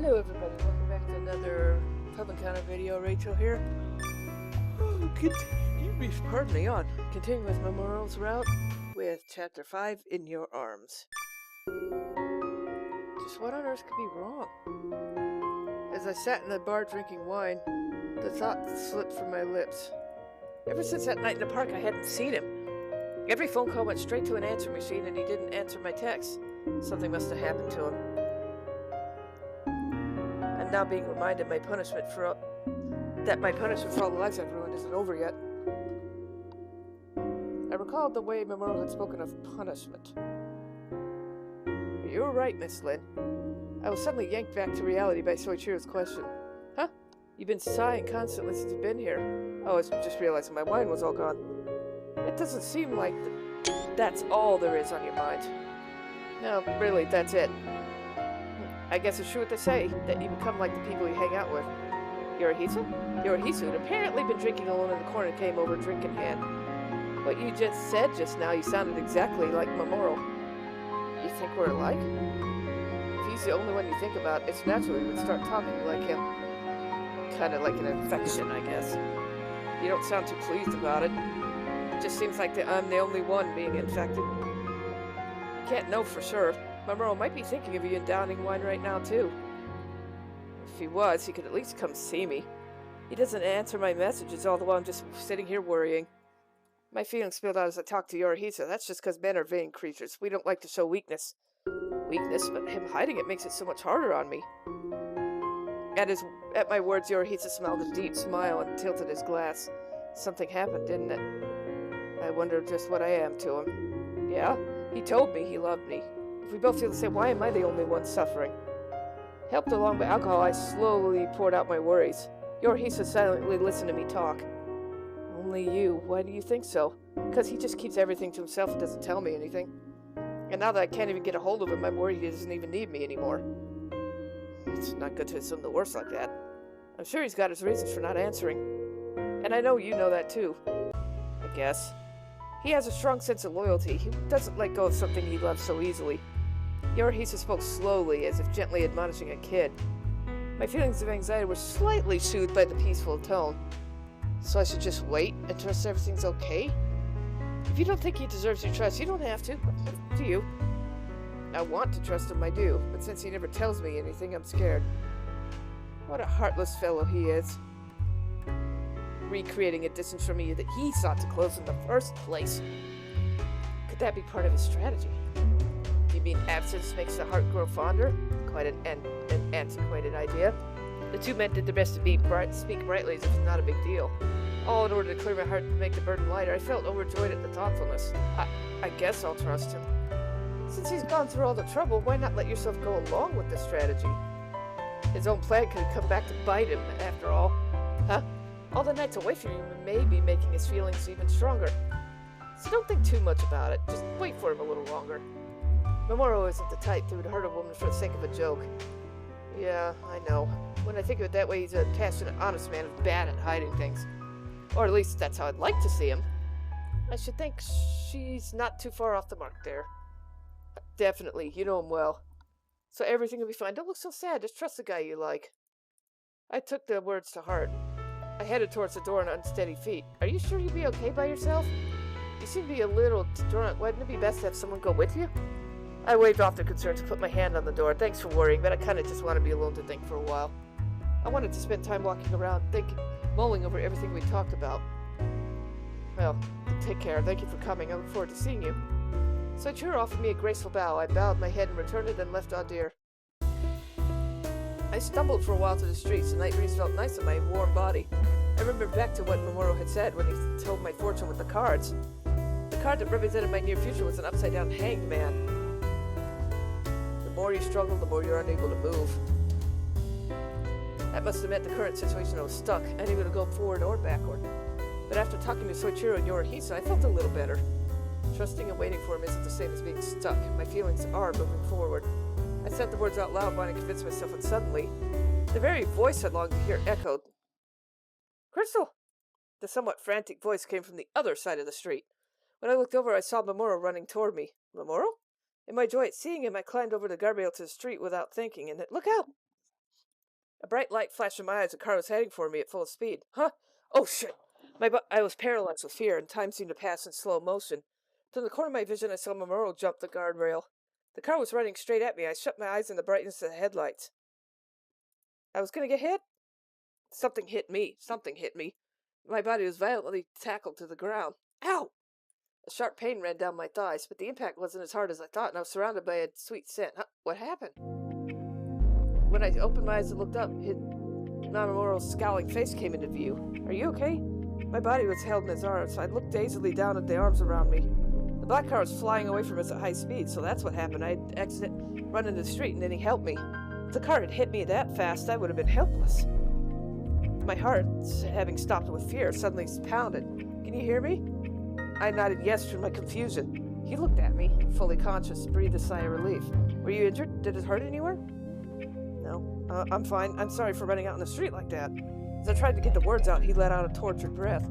Hello everybody, welcome back to another pub encounter video. Rachel here. Pardon me, continuing with Mamoru's route with Chapter 5, In Your Arms. Just what on earth could be wrong? As I sat in the bar drinking wine, the thought slipped from my lips. Ever since that night in the park, I hadn't seen him. Every phone call went straight to an answer machine and he didn't answer my texts. Something must have happened to him. I'm now being reminded my punishment for all the lives I've ruined isn't over yet. I recalled the way Mamoru had spoken of punishment. You were right, Miss Lynn. I was suddenly yanked back to reality by Soichiro's question. Huh? You've been sighing constantly since you've been here. Oh, I was just realizing my wine was all gone. It doesn't seem like that's all there is on your mind. No, really, that's it. I guess it's true what they say, that you become like the people you hang out with. Yorohisa had apparently been drinking alone in the corner and came over drink in hand. What you just said just now, you sounded exactly like Mamoru. You think we're alike? If he's the only one you think about, it's natural you would start talking like him. Kind of like an infection, I guess. You don't sound too pleased about it. It just seems like I'm the only one being infected. Can't know for sure. Mamoru might be thinking of you and downing wine right now, too. If he was, he could at least come see me. He doesn't answer my messages all the while I'm just sitting here worrying. My feelings spilled out as I talked to Yorohisa. That's just because men are vain creatures. We don't like to show weakness. Weakness? But him hiding it makes it so much harder on me. At my words, Yorohisa smiled a deep smile and tilted his glass. Something happened, didn't it? I wonder just what I am to him. Yeah? He told me he loved me. If we both feel the same, why am I the only one suffering? Helped along by alcohol, I slowly poured out my worries. Yorohisa silently listened to me talk. Only you. Why do you think so? Because he just keeps everything to himself and doesn't tell me anything. And now that I can't even get a hold of him, I'm worried he doesn't even need me anymore. It's not good to assume the worst like that. I'm sure he's got his reasons for not answering. And I know you know that too. I guess. He has a strong sense of loyalty. He doesn't let go of something he loves so easily. Yorohisa spoke slowly, as if gently admonishing a kid. My feelings of anxiety were slightly soothed by the peaceful tone. So I should just wait and trust everything's okay? If you don't think he deserves your trust, you don't have to. Do you? I want to trust him, I do. But since he never tells me anything, I'm scared. What a heartless fellow he is. Recreating a distance from me that he sought to close in the first place. Could that be part of his strategy? You mean absence makes the heart grow fonder? Quite an antiquated idea. The two men did their best to speak brightly as if it's not a big deal. All in order to clear my heart and make the burden lighter. I felt overjoyed at the thoughtfulness. I guess I'll trust him. Since he's gone through all the trouble, why not let yourself go along with the strategy? His own plan could come back to bite him, after all. Huh? All the nights away from you may be making his feelings even stronger. So don't think too much about it. Just wait for him a little longer. Mamoru isn't the type who would hurt a woman for the sake of a joke. Yeah, I know. When I think of it that way, he's a passionate, honest man who's bad at hiding things. Or at least that's how I'd like to see him. I should think she's not too far off the mark there. Definitely, you know him well. So everything will be fine. Don't look so sad. Just trust the guy you like. I took the words to heart. I headed towards the door on unsteady feet. Are you sure you'll be okay by yourself? You seem to be a little drunk. Wouldn't it be best to have someone go with you? I waved off the concerns and put my hand on the door. Thanks for worrying, but I kind of just want to be alone to think for a while. I wanted to spend time walking around, mulling over everything we talked about. Well, take care. Thank you for coming. I look forward to seeing you. Soichiro offered me a graceful bow. I bowed my head and returned it, then left Audir. I stumbled for a while to the streets. The night breeze felt nice on my warm body. I remembered back to what Mamoru had said when he told my fortune with the cards. The card that represented my near future was an upside-down hanged man. The more you struggle, the more you're unable to move. That must have meant the current situation I was stuck, unable to go forward or backward. But after talking to Soichiro and Yorohisa, I felt a little better. Trusting and waiting for him isn't the same as being stuck. My feelings are moving forward. I said the words out loud, wanting to convince myself, and suddenly, the very voice I'd longed to hear echoed. Crystal! The somewhat frantic voice came from the other side of the street. When I looked over, I saw Mamoru running toward me. Mamoru? In my joy at seeing him, I climbed over the guardrail to the street without thinking, and look out! A bright light flashed in my eyes. A car was heading for me at full speed. Huh? Oh, shit! I was paralyzed with fear, and time seemed to pass in slow motion. From the corner of my vision, I saw Mamoru jump the guardrail. The car was running straight at me. I shut my eyes in the brightness of the headlights. I was going to get hit? Something hit me. Something hit me. My body was violently tackled to the ground. Ow! A sharp pain ran down my thighs, but the impact wasn't as hard as I thought, and I was surrounded by a sweet scent. Huh? What happened? When I opened my eyes and looked up, Mamoru's scowling face came into view. Are you okay? My body was held in his arms. I looked dazedly down at the arms around me. The black car was flying away from us at high speed, so that's what happened. I had run into the street, and then he helped me. If the car had hit me that fast, I would have been helpless. My heart, having stopped with fear, suddenly pounded. Can you hear me? I nodded yes through my confusion. He looked at me, fully conscious, breathed a sigh of relief. Were you injured? Did it hurt anywhere? No. I'm fine. I'm sorry for running out in the street like that. As I tried to get the words out, he let out a tortured breath.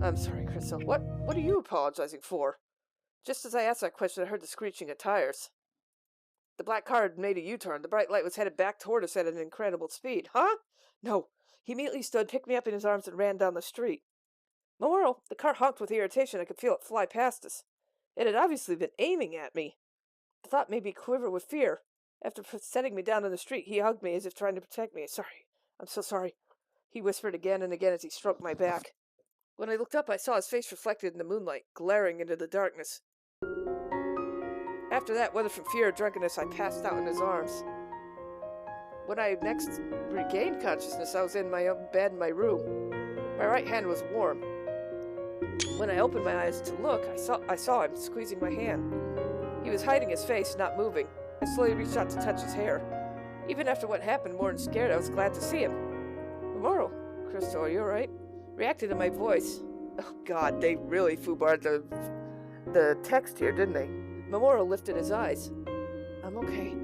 I'm sorry, Crystal. What are you apologizing for? Just as I asked that question, I heard the screeching of tires. The black car had made a U-turn. The bright light was headed back toward us at an incredible speed. Huh? No. He immediately stood, picked me up in his arms, and ran down the street. Mamoru, the car honked with irritation. I could feel it fly past us. It had obviously been aiming at me. The thought made me quiver with fear. After setting me down in the street, he hugged me as if trying to protect me. Sorry. I'm so sorry. He whispered again and again as he stroked my back. When I looked up, I saw his face reflected in the moonlight, glaring into the darkness. After that, whether from fear or drunkenness, I passed out in his arms. When I next regained consciousness, I was in my own bed in my room. My right hand was warm. When I opened my eyes to look, I saw him squeezing my hand. He was hiding his face, not moving. I slowly reached out to touch his hair. Even after what happened, more than scared, I was glad to see him. Mamoru, Crystal, are you alright? Reacted to my voice. Oh God, they really foobarred the text here, didn't they? Mamoru lifted his eyes. I'm okay.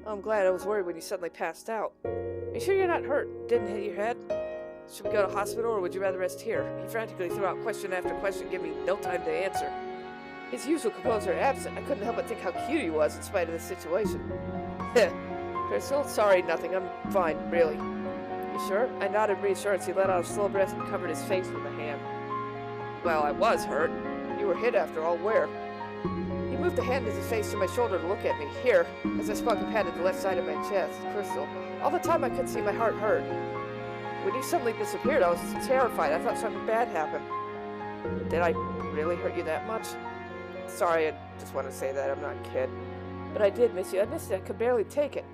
I'm glad. I was worried when you suddenly passed out. Are you sure you're not hurt? Didn't hit your head? Should we go to hospital, or would you rather rest here? He frantically threw out question after question, giving me no time to answer. His usual composure absent, I couldn't help but think how cute he was in spite of the situation. Crystal, sorry, nothing. I'm fine, really. You sure? I nodded reassurance. He let out a slow breath and covered his face with a hand. Well, I was hurt. You were hit after all. Where? He moved a hand to his face to my shoulder to look at me. Here, as I spoke, he patted the left side of my chest. Crystal. All the time I could see my heart hurt. When you suddenly disappeared, I was terrified. I thought something bad happened. Did I really hurt you that much? Sorry, I just want to say that. I'm not a kid. But I did miss you. I missed it. I could barely take it.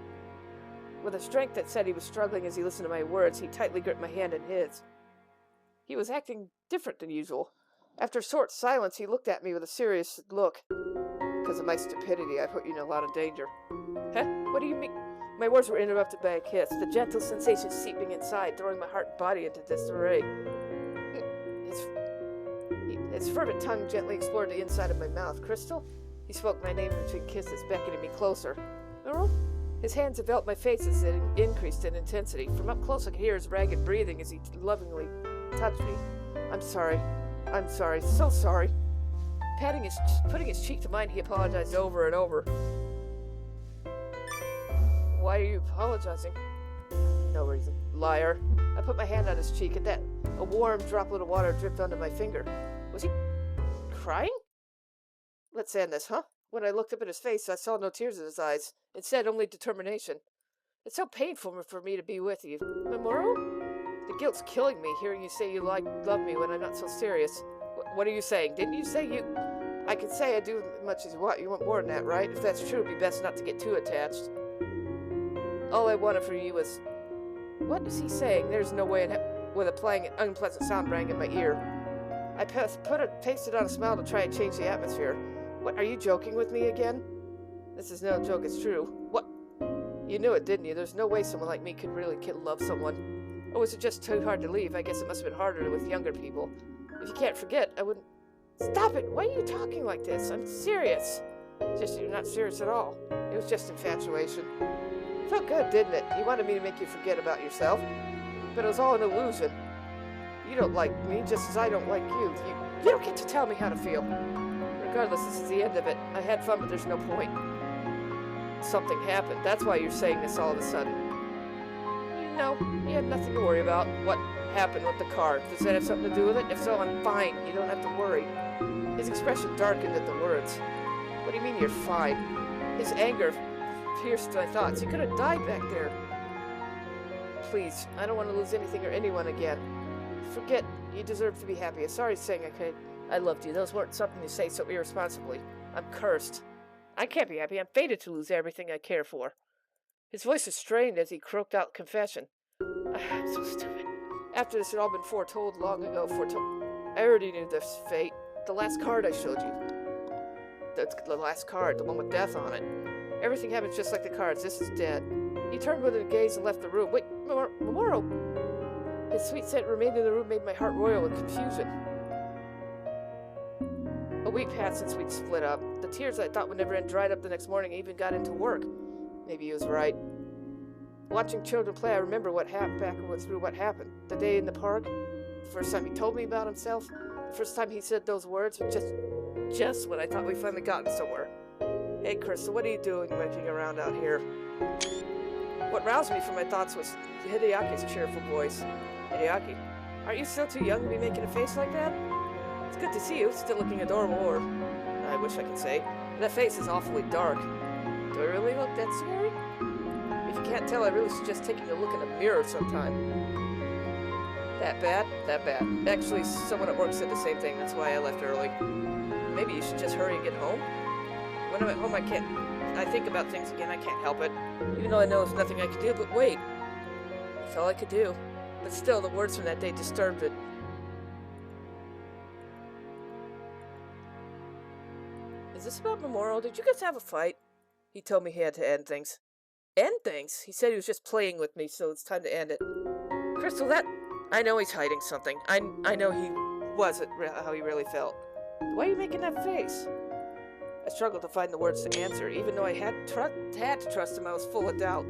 With a strength that said he was struggling as he listened to my words, he tightly gripped my hand in his. He was acting different than usual. After a short silence, he looked at me with a serious look. Because of my stupidity, I put you in a lot of danger. Huh? What do you mean? My words were interrupted by a kiss, the gentle sensation seeping inside, throwing my heart and body into disarray. His fervent tongue gently explored the inside of my mouth. Crystal? He spoke my name between kisses, beckoning me closer. Mamoru? His hands enveloped my face as it increased in intensity. From up close, I could hear his ragged breathing as he lovingly touched me. I'm sorry. I'm sorry. So sorry. Putting his cheek to mine, he apologized over and over. Why are you apologizing? No reason. Liar. I put my hand on his cheek. At that, a warm droplet of water dripped onto my finger. Was he crying? Let's end this, huh? When I looked up at his face, I saw no tears in his eyes. Instead, only determination. It's so painful for me to be with you. Mamoru? The guilt's killing me, hearing you say you love me when I'm not so serious. What are you saying? Didn't you say you... I can say I do as much as you want. You want more than that, right? If that's true, it'd be best not to get too attached. All I wanted for you was... What is he saying? There's no way with a playing an unpleasant sound rang in my ear. I pasted on a smile to try and change the atmosphere. What, are you joking with me again? This is no joke, it's true. What? You knew it, didn't you? There's no way someone like me could really love someone. Or was it just too hard to leave? I guess it must have been harder with younger people. If you can't forget, I wouldn't... Stop it! Why are you talking like this? I'm serious. Just you're not serious at all. It was just infatuation. It felt good, didn't it? You wanted me to make you forget about yourself. But it was all an illusion. You don't like me, just as I don't like you. You don't get to tell me how to feel. Regardless, this is the end of it. I had fun, but there's no point. Something happened. That's why you're saying this all of a sudden. know, he had nothing to worry about. What happened with the card? Does that have something to do with it? If so, I'm fine. You don't have to worry. His expression darkened at the words. What do you mean you're fine? His anger pierced my thoughts. He could have died back there. Please, I don't want to lose anything or anyone again. Forget, you deserve to be happy. Sorry saying I loved you. Those weren't something you say so irresponsibly. I'm cursed. I can't be happy. I'm fated to lose everything I care for. His voice was strained as he croaked out confession. I'm so stupid. After this had all been foretold long ago, I already knew this fate. The last card I showed you. The last card, the one with death on it. Everything happens just like the cards. This is dead. He turned with a gaze and left the room. Wait, Mamoru! His sweet scent remained in the room, made my heart roil with confusion. A week passed since we'd split up. The tears I thought would never end dried up the next morning. I even got into work. Maybe he was right. Watching children play, I remember what happened through what happened. The day in the park, the first time he told me about himself, the first time he said those words, just when I thought we finally gotten somewhere. Hey, Crystal, what are you doing making around out here? What roused me from my thoughts was Hideaki's cheerful voice. Hideaki, aren't you still too young to be making a face like that? It's good to see you, still looking adorable, or I wish I could say. That face is awfully dark. Do I really look that scary? If you can't tell, I really suggest taking a look in a mirror sometime. That bad? That bad. Actually, someone at work said the same thing, that's why I left early. Maybe you should just hurry and get home? When I'm at home, I think about things again, I can't help it. Even though I know there's nothing I can do, but wait. That's all I could do. But still, the words from that day disturbed it. Is this about Mamoru? Did you guys have a fight? He told me he had to end things. End things? He said he was just playing with me, so it's time to end it. Crystal, I know he's hiding something. I know he wasn't how he really felt. Why are you making that face? I struggled to find the words to answer. Even though I had to trust him, I was full of doubt.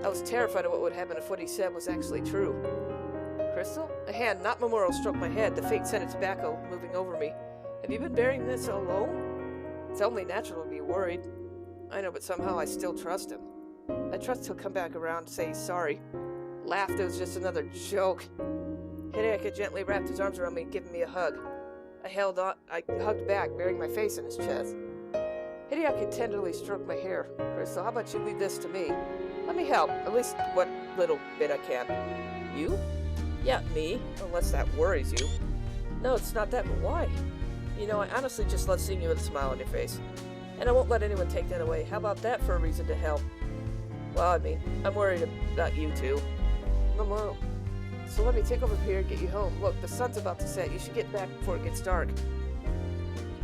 I was terrified of what would happen if what he said was actually true. Crystal? A hand, not Mamoru, stroked my head, the fate sent its back moving over me. Have you been bearing this alone? It's only natural to be worried. I know, but somehow I still trust him. I trust he'll come back around and say he's sorry. Laughed it was just another joke. Hideaki gently wrapped his arms around me, giving me a hug. I hugged back, burying my face in his chest. Hideaki tenderly stroked my hair. Crystal, how about you leave this to me? Let me help, at least what little bit I can. You? Yeah, me, unless that worries you. No, it's not that, but why? You know, I honestly just love seeing you with a smile on your face. And I won't let anyone take that away. How about that for a reason to help? Well, I mean, I'm worried about you too. Mamoru. So let me take over here and get you home. Look, the sun's about to set. You should get back before it gets dark.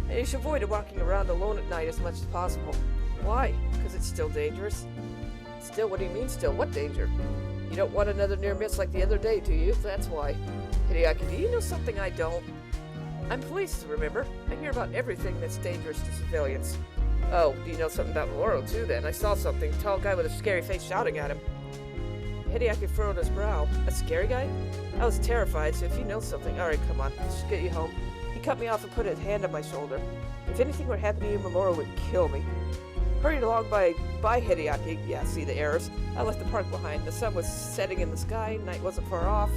And you should avoid walking around alone at night as much as possible. Why? Because it's still dangerous. Still? What do you mean still? What danger? You don't want another near miss like the other day, do you? That's why. Hideaki, do you know something I don't? I'm police, remember? I hear about everything that's dangerous to civilians. Oh, do you know something about Mamoru too then? I saw something. Tall guy with a scary face shouting at him. Hideaki furrowed his brow. A scary guy? I was terrified, so if you know something... Alright, come on. Let's just get you home. He cut me off and put his hand on my shoulder. If anything were happening to you, Mamoru would kill me. Hurried along by Hideaki. Yeah, see the errors. I left the park behind. The sun was setting in the sky. Night wasn't far off.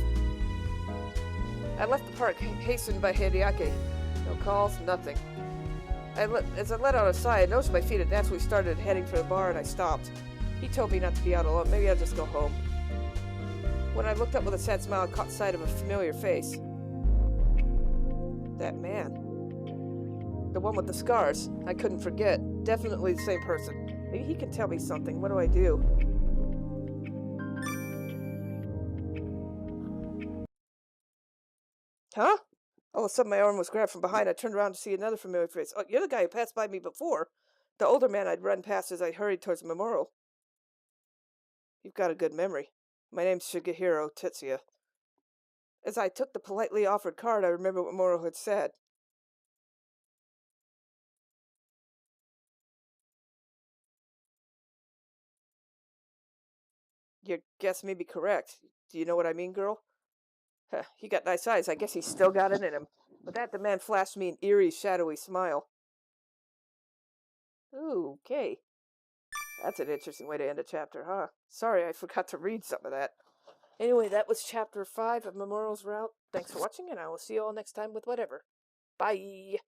I left the park, hastened by Hideaki. No calls, nothing. As I let out a sigh, I noticed my feet had naturally started heading for the bar, and I stopped. He told me not to be out alone. Maybe I'll just go home. When I looked up with a sad smile, I caught sight of a familiar face. That man. The one with the scars. I couldn't forget. Definitely the same person. Maybe he can tell me something. What do I do? Huh? All of a sudden, my arm was grabbed from behind. I turned around to see another familiar face. Oh, you're the guy who passed by me before. The older man I'd run past as I hurried towards Mamoru. You've got a good memory. My name's Shigehiro Tetsuya. As I took the politely offered card, I remembered what Mamoru had said. Your guess may be correct. Do you know what I mean, girl? Huh, he got nice eyes. I guess he's still got it in him. With that, the man flashed me an eerie, shadowy smile. Ooh, okay. That's an interesting way to end a chapter, huh? Sorry, I forgot to read some of that. Anyway, that was chapter 5 of Mamoru's Route. Thanks for watching, and I will see you all next time with whatever. Bye!